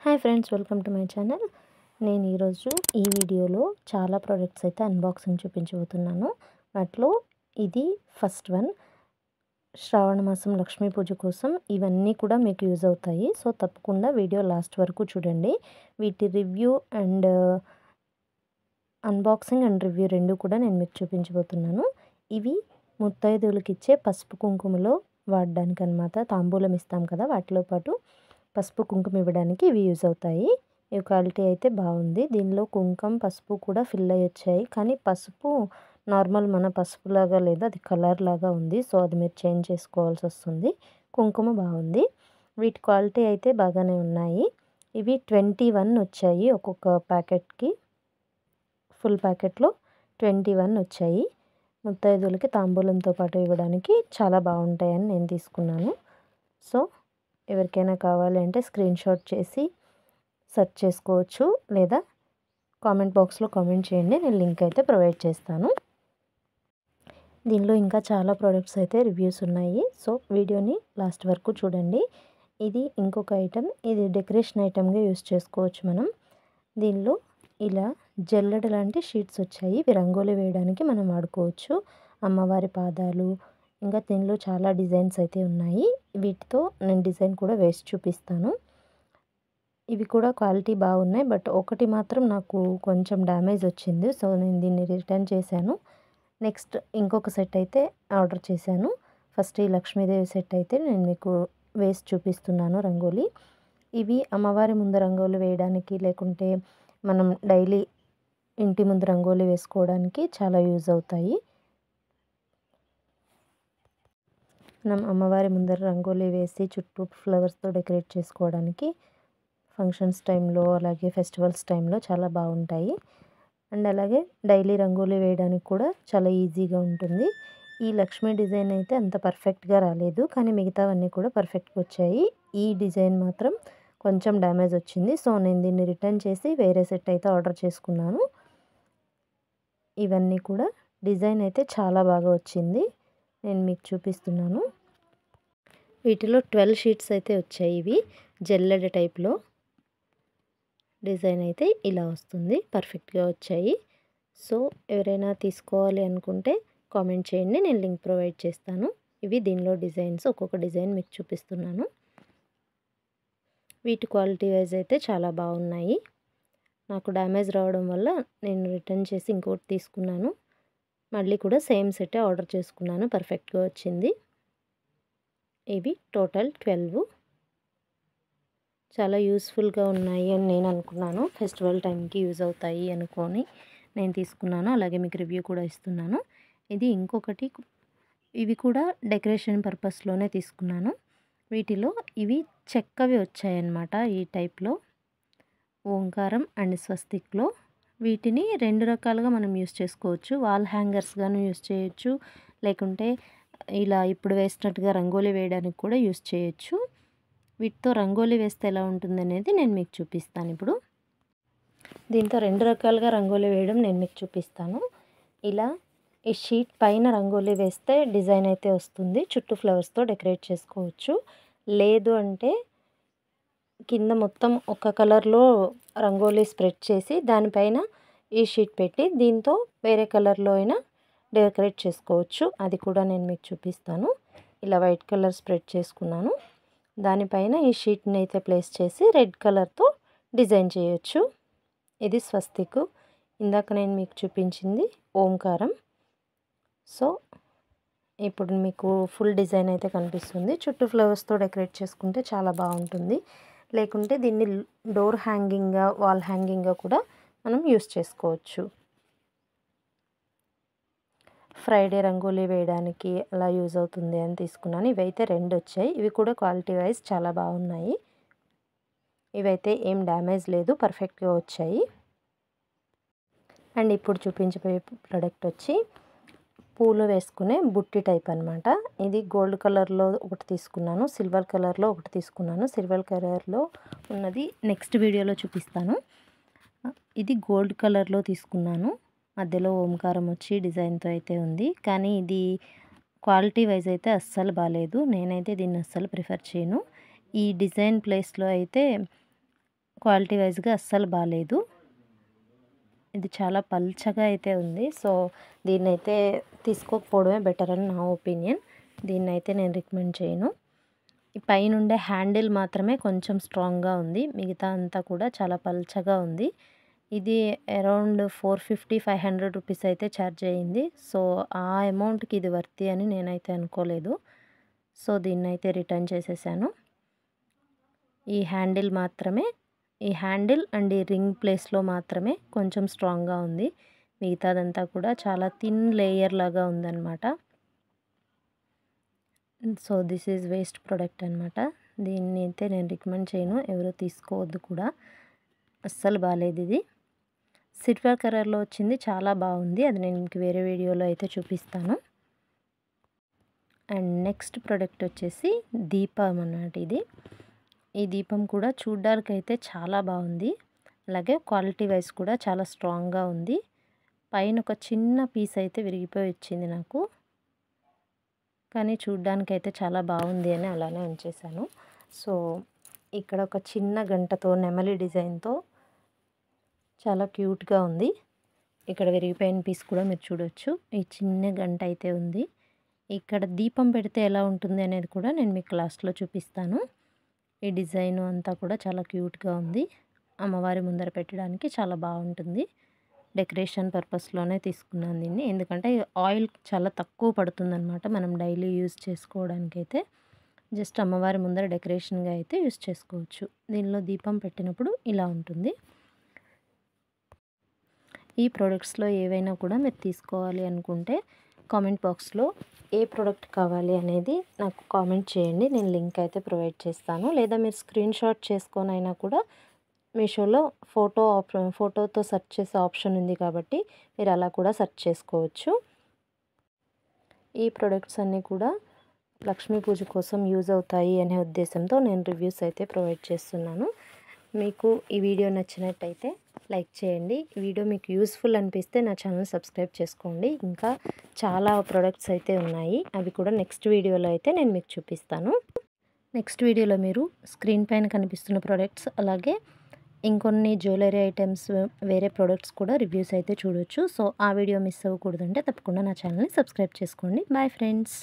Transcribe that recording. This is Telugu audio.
Hi friends, welcome to my channel. నేను ఈరోజు ఈ వీడియోలో చాలా ప్రోడక్ట్స్ అయితే అన్బాక్సింగ్ చూపించబోతున్నాను. వాటిలో ఇది ఫస్ట్ వన్. శ్రావణ మాసం లక్ష్మీ పూజ కోసం ఇవన్నీ కూడా మీకు యూజ్ అవుతాయి. సో తప్పకుండా వీడియో లాస్ట్ వరకు చూడండి. వీటి review and unboxing and review రెండు కూడా నేను మీకు చూపించబోతున్నాను. ఇవి ముత్తైదువులకి ఇచ్చే పసుపు కుంకుమలో వాడడానికి అనమాట. తాంబూలం ఇస్తాం కదా, వాటిలో పాటు పసుపు కుంకుమ ఇవ్వడానికి ఇవి యూజ్ అవుతాయి. ఇవి క్వాలిటీ అయితే బాగుంది. దీనిలో కుంకుమ పసుపు కూడా ఫిల్ అయ్యి వచ్చాయి, కానీ పసుపు నార్మల్ మన పసుపు లాగా లేదు, అది కలర్ లాగా ఉంది. సో అది మీరు చేంజ్ చేసుకోవాల్సి వస్తుంది. కుంకుమ బాగుంది. వీటి క్వాలిటీ అయితే బాగానే ఉన్నాయి. ఇవి 21 వచ్చాయి. ఒక్కొక్క ప్యాకెట్కి ఫుల్ ప్యాకెట్లో 21 వచ్చాయి. ముత్తైదువులకి తాంబూలంతో పాటు ఇవ్వడానికి చాలా బాగుంటాయని నేను తీసుకున్నాను. సో ఎవరికైనా కావాలి అంటే స్క్రీన్ షాట్ చేసి సెర్చ్ చేసుకోవచ్చు, లేదా కామెంట్ బాక్స్లో కామెంట్ చేయండి, నేను లింక్ అయితే ప్రొవైడ్ చేస్తాను. దీనిలో ఇంకా చాలా ప్రోడక్ట్స్ అయితే రివ్యూస్ ఉన్నాయి. సో వీడియోని లాస్ట్ వరకు చూడండి. ఇది ఇంకొక ఐటెం. ఇది డెకరేషన్ ఐటెంగా యూస్ చేసుకోవచ్చు మనం. దీనిలో ఇలా జల్లెడ లాంటి షీట్స్ వచ్చాయి. ఇవి రంగోలి వేయడానికి మనం వాడుకోవచ్చు. అమ్మవారి పాదాలు, ఇంకా దీనిలో చాలా డిజైన్స్ అయితే ఉన్నాయి. వీటితో నేను డిజైన్ కూడా వేసి చూపిస్తాను. ఇవి కూడా క్వాలిటీ బాగున్నాయి, బట్ ఒకటి మాత్రం నాకు కొంచెం డ్యామేజ్ వచ్చింది. సో నేను దీన్ని రిటర్న్ చేశాను. నెక్స్ట్ ఇంకొక సెట్ అయితే ఆర్డర్ చేశాను. ఫస్ట్ ఈ లక్ష్మీదేవి సెట్ అయితే నేను మీకు వేసి చూపిస్తున్నాను రంగోలి. ఇవి అమ్మవారి ముందు రంగోలి వేయడానికి, లేకుంటే మనం డైలీ ఇంటి ముందు రంగోలి వేసుకోవడానికి చాలా యూజ్ అవుతాయి. మనం అమ్మవారి ముందర రంగోలి వేసి చుట్టూ ఫ్లవర్స్తో డెకరేట్ చేసుకోవడానికి ఫంక్షన్స్ టైంలో, అలాగే ఫెస్టివల్స్ టైంలో చాలా బాగుంటాయి. అండ్ అలాగే డైలీ రంగోలి వేయడానికి కూడా చాలా ఈజీగా ఉంటుంది. ఈ లక్ష్మీ డిజైన్ అయితే అంత పర్ఫెక్ట్గా రాలేదు, కానీ మిగతావన్నీ కూడా పర్ఫెక్ట్గా వచ్చాయి. ఈ డిజైన్ మాత్రం కొంచెం డ్యామేజ్ వచ్చింది. సో నేను దీన్ని రిటర్న్ చేసి వేరే సెట్ అయితే ఆర్డర్ చేసుకున్నాను. ఇవన్నీ కూడా డిజైన్ అయితే చాలా బాగా వచ్చింది. నేను మీకు చూపిస్తున్నాను. వీటిలో 12 షీట్స్ అయితే వచ్చాయి. ఇవి జల్లెడ టైప్లో డిజైన్ అయితే ఇలా వస్తుంది. పర్ఫెక్ట్గా వచ్చాయి. సో ఎవరైనా తీసుకోవాలి అనుకుంటే కామెంట్ చేయండి, నేను లింక్ ప్రొవైడ్ చేస్తాను. ఇవి దీనిలో డిజైన్స్, ఒక్కొక్క డిజైన్ మీకు చూపిస్తున్నాను. వీటి క్వాలిటీ వైజ్ అయితే చాలా బాగున్నాయి. నాకు డ్యామేజ్ రావడం వల్ల నేను రిటర్న్ చేసి ఇంకోటి తీసుకున్నాను. మళ్ళీ కూడా సేమ్ సెట్ ఆర్డర్ చేసుకున్నాను. పర్ఫెక్ట్గా వచ్చింది. ఇవి టోటల్ 12. చాలా యూస్ఫుల్గా ఉన్నాయి అని నేను అనుకున్నాను. ఫెస్టివల్ టైంకి యూజ్ అవుతాయి అనుకొని నేను తీసుకున్నాను. అలాగే మీకు రివ్యూ కూడా ఇస్తున్నాను. ఇది ఇంకొకటి. ఇవి కూడా డెకరేషన్ పర్పస్లోనే తీసుకున్నాను. వీటిలో ఇవి చెక్కవి వచ్చాయన్నమాట. ఈ టైప్లో ఓంకారం అండ్ స్వస్తిక్లో. వీటిని రెండు రకాలుగా మనం యూస్ చేసుకోవచ్చు. వాల్ హ్యాంగర్స్గాను యూస్ చేయొచ్చు, లేకుంటే ఇలా ఇప్పుడు వేసినట్టుగా రంగోలి వేయడానికి కూడా యూస్ చేయొచ్చు. వీటితో రంగోలి వేస్తే ఎలా ఉంటుంది అనేది నేను మీకు చూపిస్తాను ఇప్పుడు. దీంతో రెండు రకాలుగా రంగోలి వేయడం నేను మీకు చూపిస్తాను. ఇలా ఈ షీట్ పైన రంగోలి వేస్తే డిజైన్ అయితే వస్తుంది. చుట్టూ ఫ్లవర్స్తో డెకరేట్ చేసుకోవచ్చు. లేదు అంటే కింద మొత్తం ఒక కలర్లో రంగోలి స్ప్రెడ్ చేసి దానిపైన ఈ షీట్ పెట్టి దీంతో వేరే కలర్లో అయినా డెకరేట్ చేసుకోవచ్చు. అది కూడా నేను మీకు చూపిస్తాను. ఇలా వైట్ కలర్ స్ప్రెడ్ చేసుకున్నాను. దానిపైన ఈ షీట్ని అయితే ప్లేస్ చేసి రెడ్ కలర్తో డిజైన్ చేయొచ్చు. ఇది స్వస్తిక్. ఇందాక నేను మీకు చూపించింది ఓంకారం. సో ఇప్పుడు మీకు ఫుల్ డిజైన్ అయితే కనిపిస్తుంది. చుట్టూ ఫ్లవర్స్తో డెకరేట్ చేసుకుంటే చాలా బాగుంటుంది. లేకుంటే దీన్ని డోర్ హ్యాంగింగ్గా, వాల్ హ్యాంగింగ్గా కూడా మనం యూస్ చేసుకోవచ్చు. ఫ్రైడే రంగోలీ వేయడానికి అలా యూజ్ అవుతుంది అని తీసుకున్నాను. ఇవైతే 2 వచ్చాయి. ఇవి కూడా క్వాలిటీ వైజ్ చాలా బాగున్నాయి. ఇవైతే ఏం డ్యామేజ్ లేదు, పర్ఫెక్ట్గా వచ్చాయి. అండ్ ఇప్పుడు చూపించబోయే ప్రోడక్ట్ వచ్చి పూలు వేసుకునే బుట్టి టైప్ అనమాట. ఇది గోల్డ్ కలర్లో ఒకటి తీసుకున్నాను, సిల్వర్ కలర్లో ఒకటి తీసుకున్నాను. సిల్వర్ కలర్లో ఉన్నది నెక్స్ట్ వీడియోలో చూపిస్తాను. ఇది గోల్డ్ కలర్లో తీసుకున్నాను. మధ్యలో ఓంకారం వచ్చి డిజైన్తో అయితే ఉంది, కానీ ఇది క్వాలిటీ వైజ్ అయితే అస్సలు బాగాలేదు. నేనైతే దీన్ని అస్సలు ప్రిఫర్ చేయను. ఈ డిజైన్ ప్లేస్లో అయితే క్వాలిటీ వైజ్గా అస్సలు బాలేదు. ఇది చాలా పల్చగా అయితే ఉంది. సో దీన్నైతే తీసుకోకపోవడమే బెటర్ అని నా ఒపీనియన్. దీన్నైతే నేను రికమెండ్ చేయను. ఈ పైనుండే హ్యాండిల్ మాత్రమే కొంచెం స్ట్రాంగ్గా ఉంది. మిగతా అంతా కూడా చాలా పల్చగా ఉంది. ఇది అరౌండ్ 450-500 రూపీస్ అయితే ఛార్జ్ అయ్యింది. సో ఆ అమౌంట్కి ఇది వర్తి అని నేనైతే అనుకోలేదు. సో దీన్నైతే రిటర్న్ చేసేసాను. ఈ హ్యాండిల్ అండ్ ఈ రింగ్ ప్లేస్లో మాత్రమే కొంచెం స్ట్రాంగ్గా ఉంది. మిగతాదంతా కూడా చాలా థిన్ లేయర్ లాగా ఉందన్నమాట. So this is waste product అనమాట. దీన్ని అయితే నేను రికమెండ్ చేయను, ఎవరు తీసుకోవద్దు కూడా. అస్సలు బాలేదు. ఇది సిల్వర్ కలర్లో వచ్చింది, చాలా బాగుంది. అది నేను మీకు వేరే వీడియోలో అయితే చూపిస్తాను. అండ్ నెక్స్ట్ ప్రోడక్ట్ వచ్చేసి దీపం అన్నమాట. ఈ దీపం కూడా చూడ్డానికి అయితే చాలా బాగుంది. అలాగే క్వాలిటీ వైజ్ కూడా చాలా స్ట్రాంగ్గా ఉంది. పైన ఒక చిన్న పీస్ అయితే విరిగిపోయి వచ్చింది నాకు, కానీ చూడ్డానికి అయితే చాలా బాగుంది అని అలానే ఉంచేసాను. సో ఇక్కడ ఒక చిన్న గంటతో నెమలి డిజైన్తో చాలా క్యూట్గా ఉంది. ఇక్కడ విరిగిపోయిన పీస్ కూడా మీరు చూడొచ్చు. ఈ చిన్న గంట అయితే ఉంది. ఇక్కడ దీపం పెడితే ఎలా ఉంటుంది అనేది కూడా నేను మీకు లాస్ట్లో చూపిస్తాను. ఈ డిజైన్ అంతా కూడా చాలా క్యూట్గా ఉంది. అమ్మవారి ముందర పెట్టడానికి చాలా బాగుంటుంది. డెకరేషన్ పర్పస్లోనే తీసుకున్నాను దీన్ని, ఎందుకంటే ఆయిల్ చాలా తక్కువ పడుతుందన్నమాట. మనం డైలీ యూజ్ చేసుకోవడానికైతే జస్ట్ అమ్మవారి ముందర డెకరేషన్గా అయితే యూజ్ చేసుకోవచ్చు. దీనిలో దీపం పెట్టినప్పుడు ఇలా ఉంటుంది. ఈ ప్రోడక్ట్స్లో ఏవైనా కూడా మీరు తీసుకోవాలి అనుకుంటే కామెంట్ బాక్స్లో ఏ ప్రోడక్ట్ కావాలి అనేది నాకు కామెంట్ చేయండి. నేను లింక్ అయితే ప్రొవైడ్ చేస్తాను. లేదా మీరు స్క్రీన్ షాట్ చేసుకొని అయినా కూడా మీషోలో ఫోటోతో సెర్చ్ చేసే ఆప్షన్ ఉంది కాబట్టి మీరు అలా కూడా సెర్చ్ చేసుకోవచ్చు. ఈ ప్రోడక్ట్స్ అన్నీ కూడా లక్ష్మీ పూజ కోసం యూజ్ అవుతాయి అనే ఉద్దేశంతో నేను రివ్యూస్ అయితే ప్రొవైడ్ చేస్తున్నాను. మీకు ఈ వీడియో నచ్చినట్టయితే లైక్ చేయండి. ఈ వీడియో మీకు యూస్ఫుల్ అనిపిస్తే నా ఛానల్ సబ్స్క్రైబ్ చేసుకోండి. ఇంకా చాలా ప్రోడక్ట్స్ అయితే ఉన్నాయి, అవి కూడా నెక్స్ట్ వీడియోలో అయితే నేను మీకు చూపిస్తాను. నెక్స్ట్ వీడియోలో మీరు స్క్రీన్ పైన కనిపిస్తున్న ప్రోడక్ట్స్ అలాగే ఇంకొన్ని జ్యువెలరీ ఐటమ్స్ వేరే ప్రోడక్ట్స్ కూడా రివ్యూస్ అయితే చూడొచ్చు. సో ఆ వీడియో మిస్ అవ్వకూడదంటే తప్పకుండా నా ఛానల్ని సబ్స్క్రైబ్ చేసుకోండి. Bye friends.